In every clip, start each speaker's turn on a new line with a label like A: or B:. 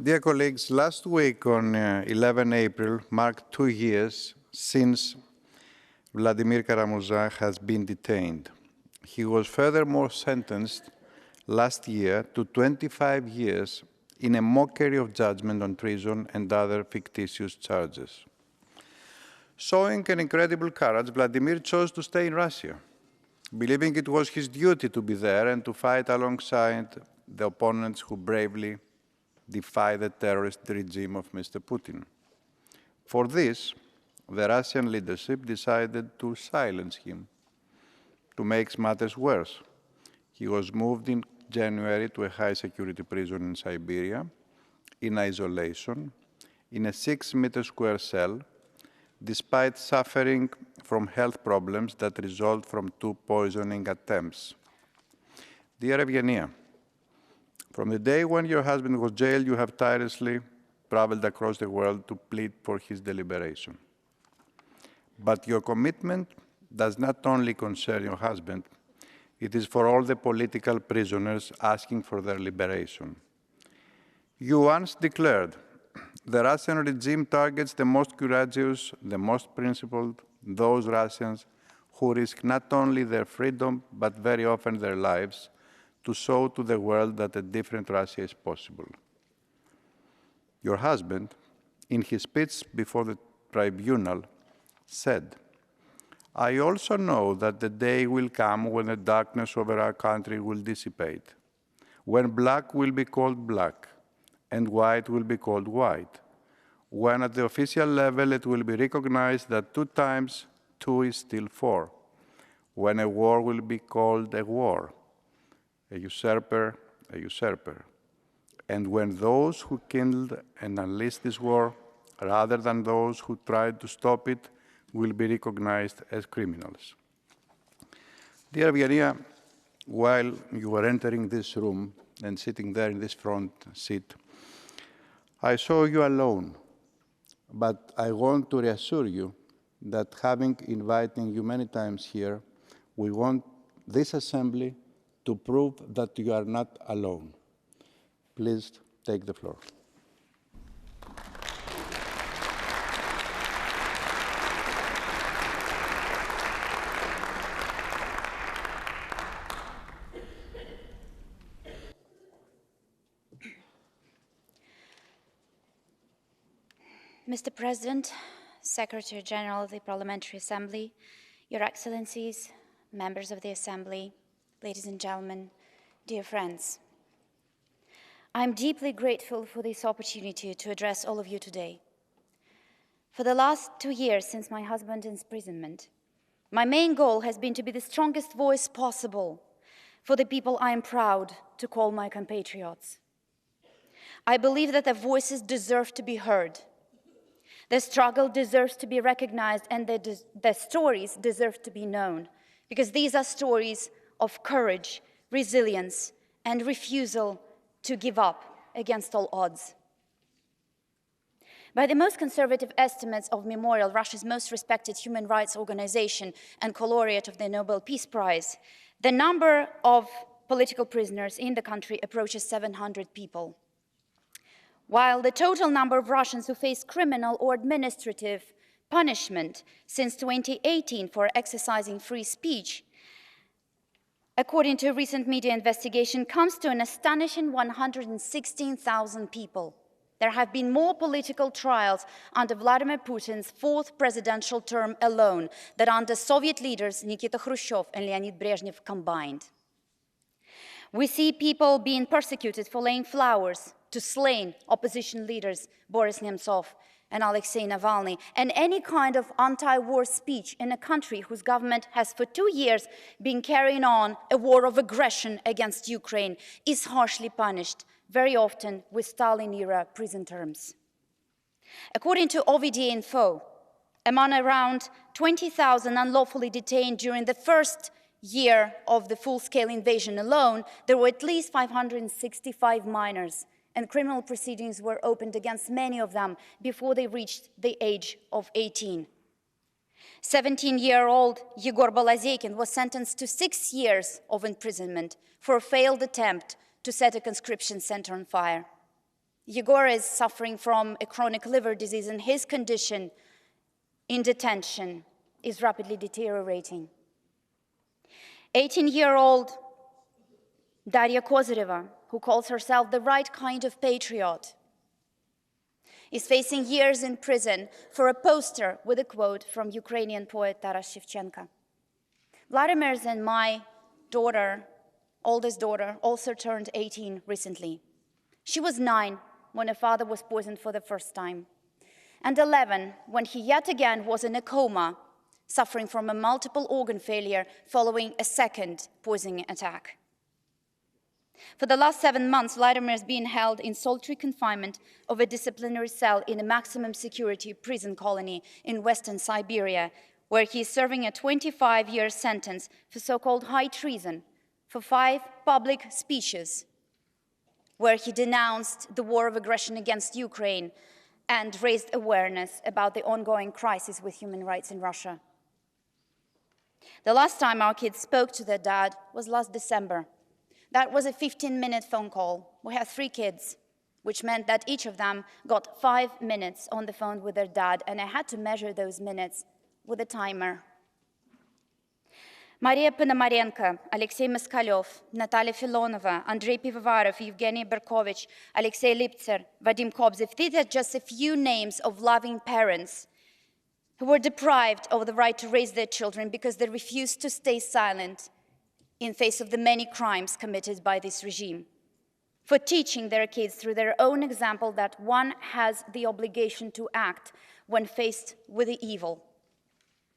A: Dear colleagues, last week on 11 April marked 2 years since Vladimir Kara-Murza has been detained. He was furthermore sentenced last year to 25 years in a mockery of judgment on treason and other fictitious charges. Showing an incredible courage, Vladimir chose to stay in Russia, believing it was his duty to be there and to fight alongside the opponents who bravely defy the terrorist regime of Mr. Putin. For this, the Russian leadership decided to silence him. To make matters worse, he was moved in January to a high-security prison in Siberia, in isolation, in a 6-meter square cell, despite suffering from health problems that result from 2 poisoning attempts. Dear Evgenia, from the day when your husband was jailed, you have tirelessly traveled across the world to plead for his liberation. But your commitment does not only concern your husband, it is for all the political prisoners asking for their liberation. You once declared, the Russian regime targets the most courageous, the most principled, those Russians who risk not only their freedom, but very often their lives, to show to the world that a different Russia is possible. Your husband, in his speech before the tribunal, said, I also know that the day will come when the darkness over our country will dissipate, when black will be called black and white will be called white, when at the official level it will be recognized that 2 times 2 is still 4, when a war will be called a war, a usurper, and when those who kindled and unleashed this war, rather than those who tried to stop it, will be recognized as criminals. Dear Evgenia, while you were entering this room and sitting there in this front seat, I saw you alone, but I want to reassure you that having invited you many times here, we want this assembly to prove that you are not alone. Please take the floor.
B: Mr. President, Secretary General of the Parliamentary Assembly, Your Excellencies, members of the Assembly, ladies and gentlemen, dear friends. I'm deeply grateful for this opportunity to address all of you today. For the last 2 years since my husband's imprisonment, my main goal has been to be the strongest voice possible for the people I am proud to call my compatriots. I believe that their voices deserve to be heard. Their struggle deserves to be recognized, and their stories deserve to be known, because these are stories of courage, resilience, and refusal to give up against all odds. By the most conservative estimates of Memorial, Russia's most respected human rights organization and co-laureate of the Nobel Peace Prize, the number of political prisoners in the country approaches 700 people. While the total number of Russians who face criminal or administrative punishment since 2018 for exercising free speech, according to a recent media investigation, comes to an astonishing 116,000 people. There have been more political trials under Vladimir Putin's 4th presidential term alone than under Soviet leaders Nikita Khrushchev and Leonid Brezhnev combined. We see people being persecuted for laying flowers to slain opposition leaders Boris Nemtsov and Alexei Navalny, and any kind of anti-war speech in a country whose government has for 2 years been carrying on a war of aggression against Ukraine is harshly punished, very often with Stalin-era prison terms. According to OVD Info, among around 20,000 unlawfully detained during the first year of the full-scale invasion alone, there were at least 565 minors, and criminal proceedings were opened against many of them before they reached the age of 18. 17-year-old Yegor Balazeykin was sentenced to 6 years of imprisonment for a failed attempt to set a conscription center on fire. Yegor is suffering from a chronic liver disease, and his condition in detention is rapidly deteriorating. 18-year-old Daria Kozyreva, who calls herself the right kind of patriot, is facing years in prison for a poster with a quote from Ukrainian poet Taras Shevchenko. Vladimir's and my daughter, oldest daughter, also turned 18 recently. She was 9 when her father was poisoned for the first time, and 11 when he yet again was in a coma, suffering from a multiple organ failure following a second poisoning attack. For the last 7 months, Vladimir is being held in solitary confinement of a disciplinary cell in a maximum security prison colony in Western Siberia, where he is serving a 25-year sentence for so-called high treason for 5 public speeches, where he denounced the war of aggression against Ukraine and raised awareness about the ongoing crisis with human rights in Russia. The last time our kids spoke to their dad was last December. That was a 15-minute phone call. We have 3 kids, which meant that each of them got 5 minutes on the phone with their dad, and I had to measure those minutes with a timer. Maria Ponomarenko, Alexei Moskalyov, Natalia Filonova, Andrei Pivovarov, Evgenia Berkovich, Alexei Liptser, Vadim Kobzev. These are just a few names of loving parents who were deprived of the right to raise their children because they refused to stay silent in face of the many crimes committed by this regime, for teaching their kids through their own example that one has the obligation to act when faced with the evil.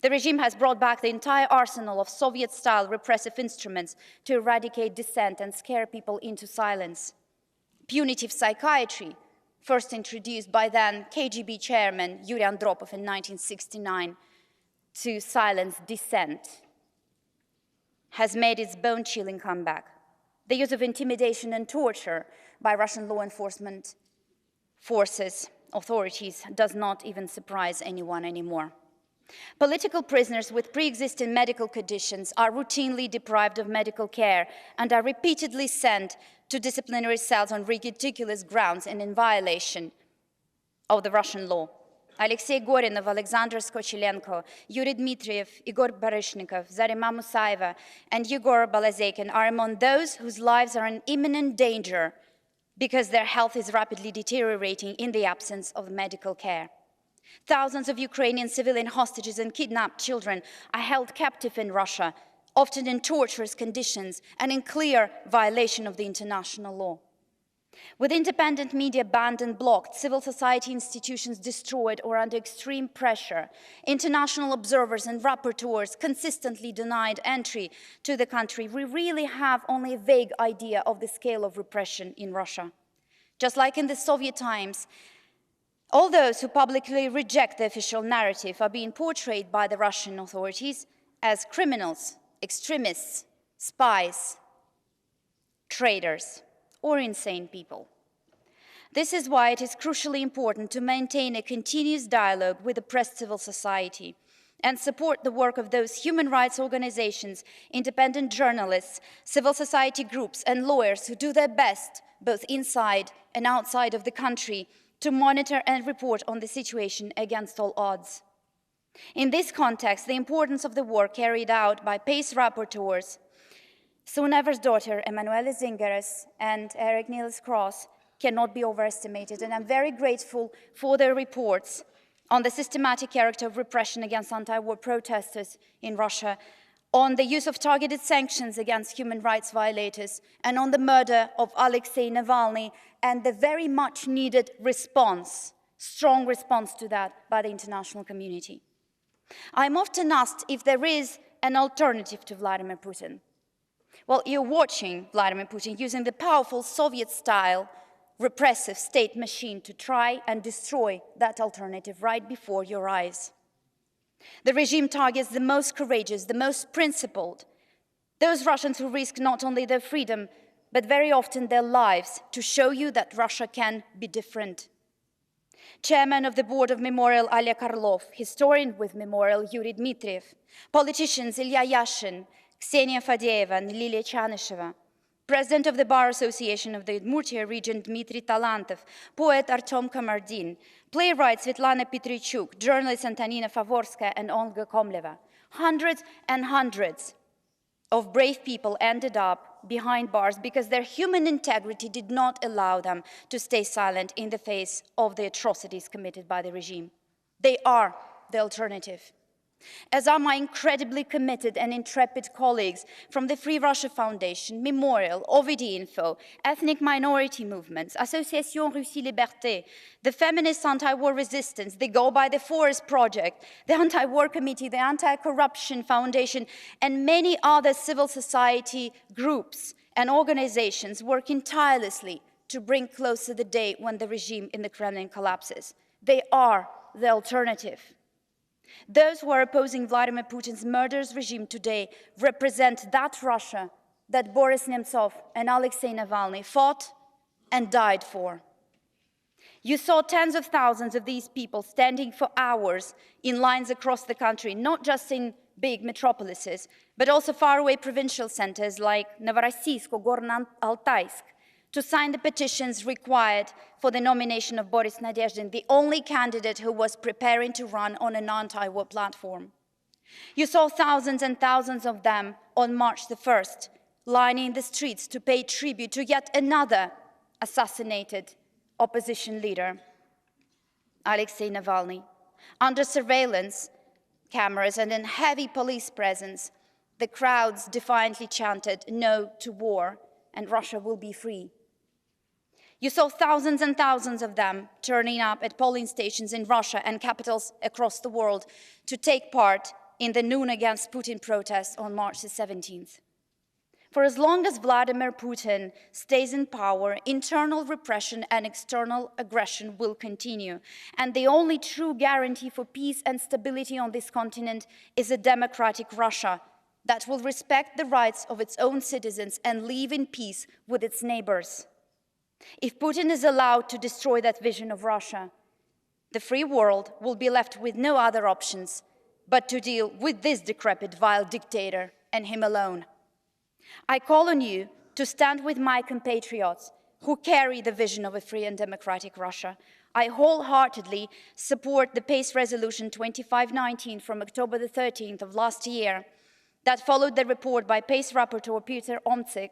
B: The regime has brought back the entire arsenal of Soviet-style repressive instruments to eradicate dissent and scare people into silence. Punitive psychiatry, first introduced by then KGB chairman Yuri Andropov in 1969 to silence dissent, has made its bone-chilling comeback. The use of intimidation and torture by Russian law enforcement authorities does not even surprise anyone anymore. Political prisoners with pre-existing medical conditions are routinely deprived of medical care and are repeatedly sent to disciplinary cells on ridiculous grounds and in violation of the Russian law. Alexei Gorinov, Alexander Skochilenko, Yuri Dmitriev, Igor Baryshnikov, Zarima Musaeva, and Yegor Balazekin are among those whose lives are in imminent danger because their health is rapidly deteriorating in the absence of medical care. Thousands of Ukrainian civilian hostages and kidnapped children are held captive in Russia, often in torturous conditions and in clear violation of the international law. With independent media banned and blocked, civil society institutions destroyed or under extreme pressure, international observers and rapporteurs consistently denied entry to the country, we really have only a vague idea of the scale of repression in Russia. Just like in the Soviet times, all those who publicly reject the official narrative are being portrayed by the Russian authorities as criminals, extremists, spies, traitors, or insane people. This is why it is crucially important to maintain a continuous dialogue with oppressed civil society and support the work of those human rights organizations, independent journalists, civil society groups, and lawyers who do their best, both inside and outside of the country, to monitor and report on the situation against all odds. In this context, the importance of the work carried out by PACE rapporteurs, Sunever's daughter, Emanuele Zingeres, and Eric Niels Cross cannot be overestimated, and I'm very grateful for their reports on the systematic character of repression against anti-war protesters in Russia, on the use of targeted sanctions against human rights violators, and on the murder of Alexei Navalny, and the very much needed response, strong response to that by the international community. I'm often asked if there is an alternative to Vladimir Putin. Well, you're watching Vladimir Putin using the powerful Soviet-style repressive state machine to try and destroy that alternative right before your eyes. The regime targets the most courageous, the most principled, those Russians who risk not only their freedom, but very often their lives to show you that Russia can be different. Chairman of the board of Memorial Alia Karlov, historian with Memorial Yuri Dmitriev, politicians Ilya Yashin, Ksenia Fadeeva and Lilia Chanisheva, President of the Bar Association of the Udmurtia region, Dmitry Talantov, poet Artem Kamardin, playwright Svetlana Petrichuk, journalists Antonina Favorskaya and Olga Komleva. Hundreds and hundreds of brave people ended up behind bars because their human integrity did not allow them to stay silent in the face of the atrocities committed by the regime. They are the alternative. As are my incredibly committed and intrepid colleagues from the Free Russia Foundation, Memorial, OVD Info, ethnic minority movements, Association Russie Liberté, the feminist anti-war resistance, the Go by the Forest Project, the Anti-War Committee, the Anti-Corruption Foundation, and many other civil society groups and organizations working tirelessly to bring closer the day when the regime in the Kremlin collapses. They are the alternative. Those who are opposing Vladimir Putin's murderous regime today represent that Russia that Boris Nemtsov and Alexei Navalny fought and died for. You saw tens of thousands of these people standing for hours in lines across the country, not just in big metropolises, but also faraway provincial centers like Novorossiysk or Gorno-Altaysk, to sign the petitions required for the nomination of Boris Nadezhdin, the only candidate who was preparing to run on an anti-war platform. You saw thousands and thousands of them on March the 1st, lining the streets to pay tribute to yet another assassinated opposition leader, Alexei Navalny. Under surveillance cameras and in heavy police presence, the crowds defiantly chanted, "No to war, and Russia will be free." You saw thousands and thousands of them turning up at polling stations in Russia and capitals across the world to take part in the Noon Against Putin protests on March the 17th. For as long as Vladimir Putin stays in power, internal repression and external aggression will continue. And the only true guarantee for peace and stability on this continent is a democratic Russia that will respect the rights of its own citizens and live in peace with its neighbors. If Putin is allowed to destroy that vision of Russia, the free world will be left with no other options but to deal with this decrepit, vile dictator and him alone. I call on you to stand with my compatriots who carry the vision of a free and democratic Russia. I wholeheartedly support the PACE Resolution 2519 from October the 13th of last year that followed the report by PACE Rapporteur Peter Omtsik,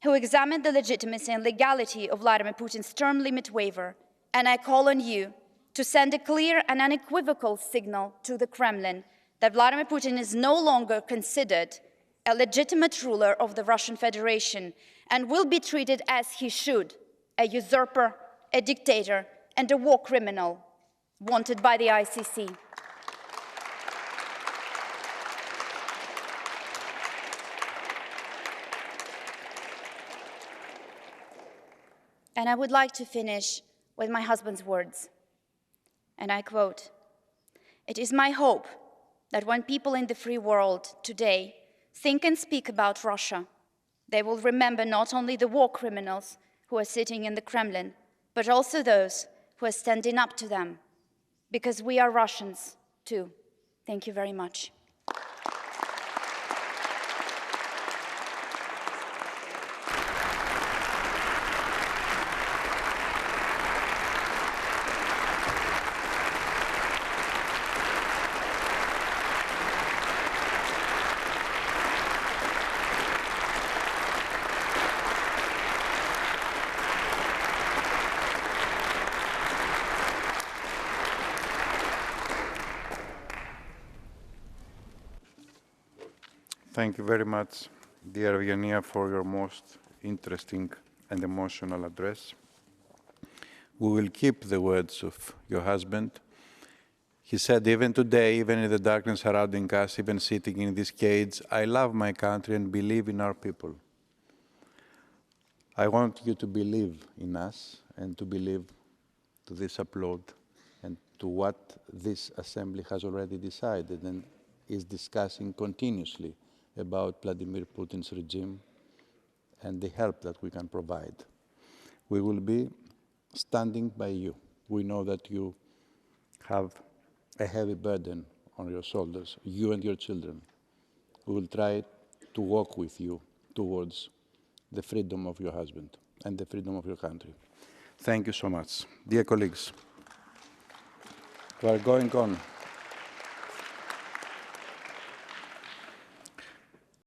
B: who examined the legitimacy and legality of Vladimir Putin's term limit waiver, and I call on you to send a clear and unequivocal signal to the Kremlin that Vladimir Putin is no longer considered a legitimate ruler of the Russian Federation and will be treated as he should, a usurper, a dictator, and a war criminal wanted by the ICC. And I would like to finish with my husband's words, and I quote, "It is my hope that when people in the free world today think and speak about Russia, they will remember not only the war criminals who are sitting in the Kremlin, but also those who are standing up to them, because we are Russians too." Thank you very much.
A: Thank you very much, dear Evgenia, for your most interesting and emotional address. We will keep the words of your husband. He said, even today, even in the darkness surrounding us, even sitting in this cage, I love my country and believe in our people. I want you to believe in us and to believe to this applaud and to what this assembly has already decided and is discussing continuously about Vladimir Putin's regime and the help that we can provide. We will be standing by you. We know that you have a heavy burden on your shoulders, you and your children. We will try to walk with you towards the freedom of your husband and the freedom of your country. Thank you so much. Dear colleagues, we are going on.